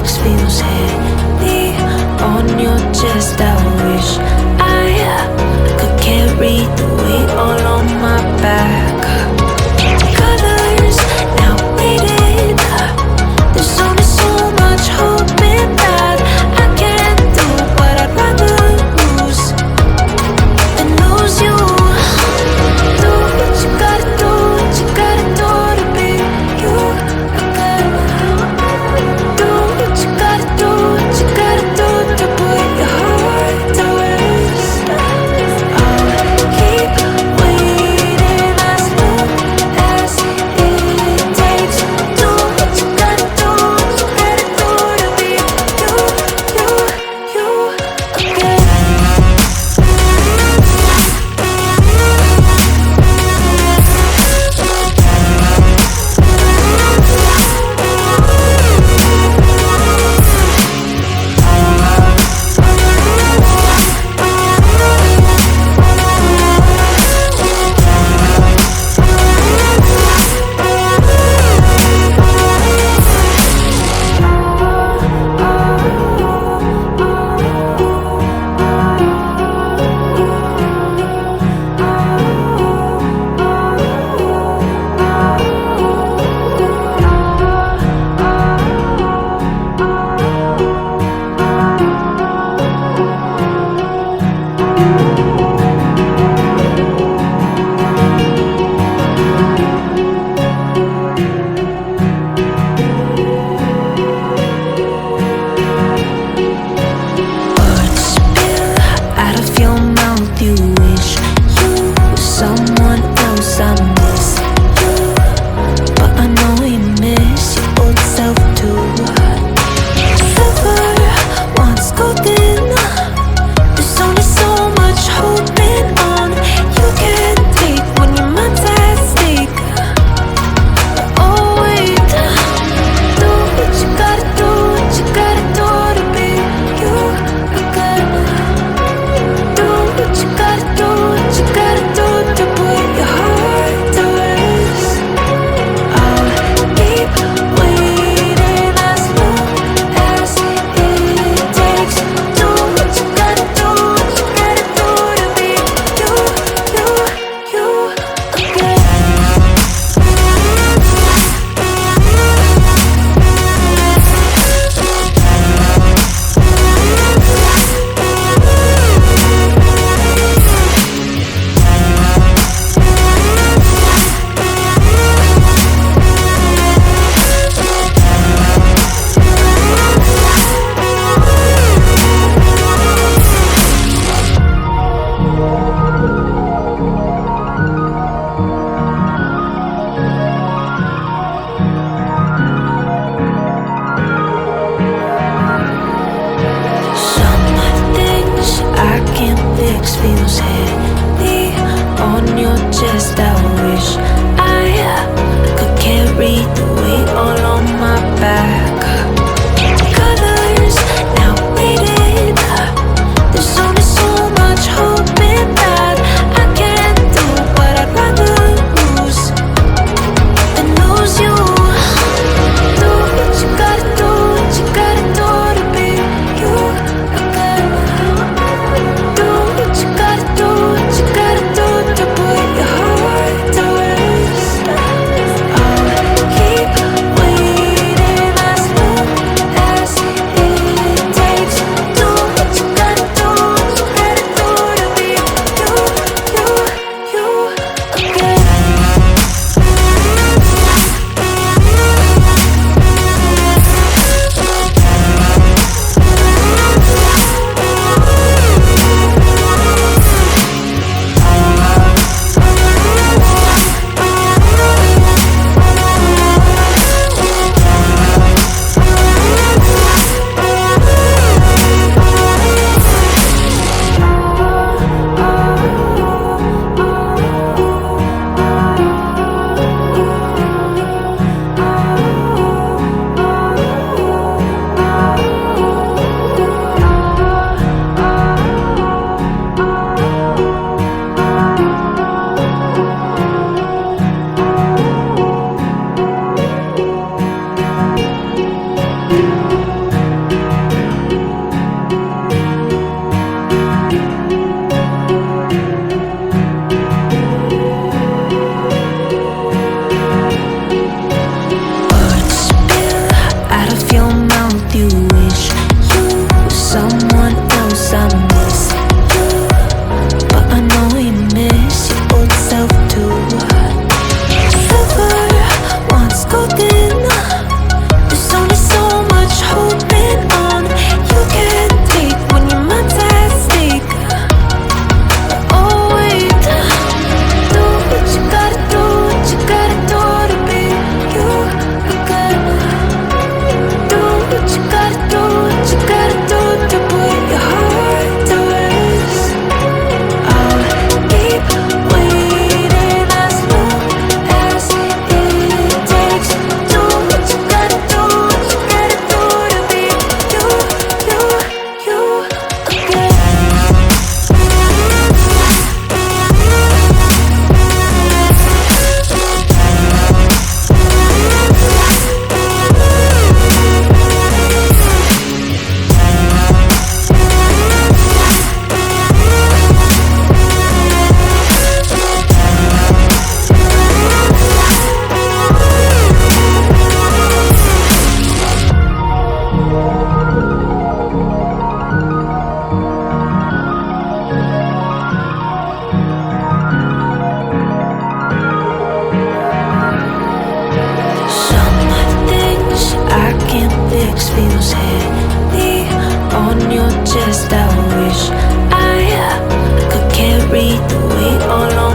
fix feels heavy on your chest. I wish I could carry the weight all on my back. Colors now faded. There's only so much hoping that I can do, but I'd rather lose than lose you. Do what you gotta do, what you gotta do to be you again. Do what you gotta do, what you gotta do to put your heart to rest. I'll keep waiting as long as it takes. Do what you gotta do, what you gotta do to be you again. Words spill out of your mouth. You wish you were someone else. I miss you, but I know you miss your old self too. Silver once golden. There's only so much holding on you can take when your mind's at stake. Oh wait, do what you gotta do, what you gotta do to be you again. Do what you gotta do, what you gotta do to put your heart to rest. I'll keep waiting as long as it takes. Do what you gotta do, what you gotta do to be you again. Some things I can't fix feels heavy on your chest. I wish I could carry the weight all on my back. Colors now faded. There's only so much hoping that I can do, but I'd rather lose than lose you. Do what you gotta do, what you gotta do to be you again. Do what you gotta do, what you gotta do to put your heart to rest. I'll keep waiting. feels heavy on your chest. I wish I could carry the weight all on